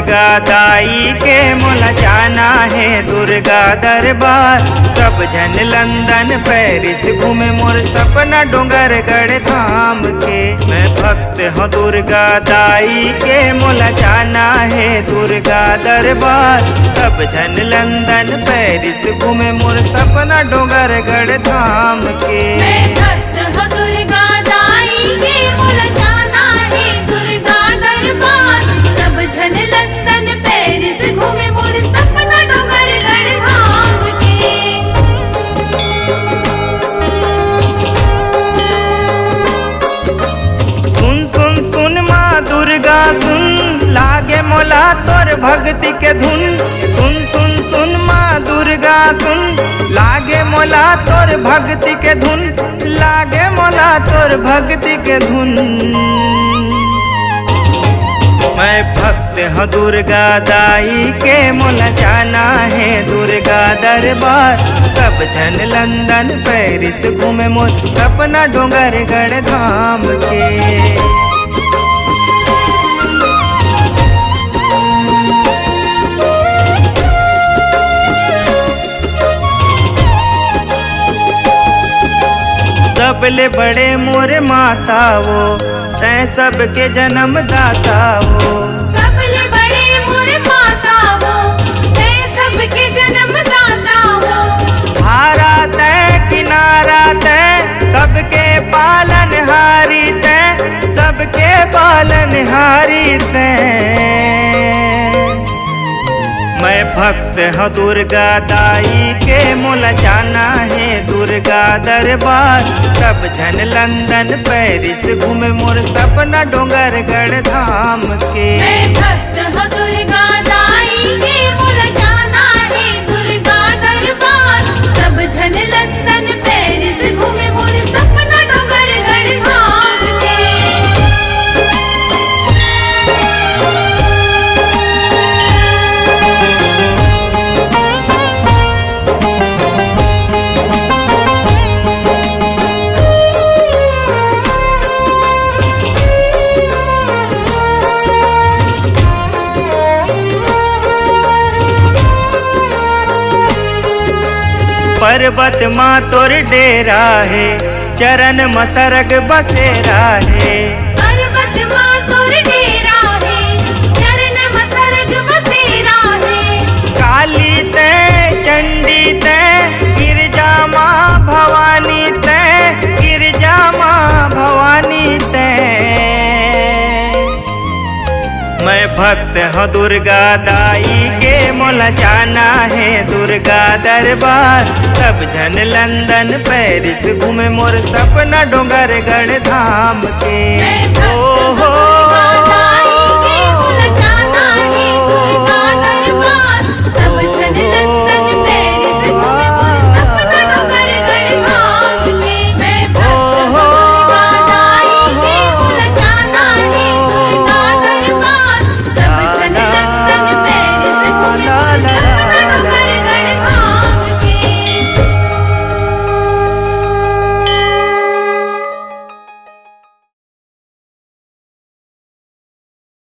दुर्गा दाई के मोला जाना है दुर्गा दरबार। सब जन लंदन पेरिस घूमे मोर सपना डोंगरगढ़ धाम के। मैं भक्त हूँ दुर्गा दाई के मोला जाना है दुर्गा दरबार। सब जन लंदन पेरिस घूमे मोर सपना डोंगरगढ़ धाम के। मैं भक्त हूँ दुर्गा दाई के मोला जाना है दुर्गा दरबार। सब जन लंदन पेरिस घूमे मोर सपना डोंगरगढ़ धाम के। सुन सुन सुन माँ दुर्गा सुन, लागे मोला तोर भक्ति के धुन। सुन सुन सुन माँ दुर्गा सुन, लागे मोला तोर भक्ति के धुन। लागे मोला तोर भक्ति के धुन। मैं भक्त हूँ दुर्गा दाई के मोला जाना है दुर्गा दरबार। सब जन लंदन पेरिस घूमे मोर सपना डोंगरगढ़ धाम के। सबले बड़े मोरे माता वो, तै सबके जन्म दाता वो। सबले बड़े मोर माता हो, तै सबके जन्म दाता हो। हारा तै किनारा तै, सबके पालनहारी तै। सबके पालनहारी तै। मैं भक्त हूँ दुर्गा दाई के मोला जाना है दुर्गा दरबार। सब जन लंदन पेरिस घूमे मोर सपना डोंगरगढ़ धाम के। मैं भक्त हूँ दुर्गा दाई के मोला जाना है दुर्गा दरबार। सब जन लंदन पेरिस घूमे मोर सपना डोंगरगढ़ धाम के। पर्वत माँ तोर डेरा है, चरण मसरग बसेरा है। पर्वत माँ तोर डेरा है, चरण मसरग बसेरा है। काली तै चंडी तै, गिरजा माँ भवानी तै। गिरजा माँ भवानी तै। मैं भक्त हूँ दुर्गा दाई के मोला जाना है दुर्गा दरबार। सब जन लंदन पेरिस घूमे मोर सपना डोंगरगढ़ धाम के। मैं भक्त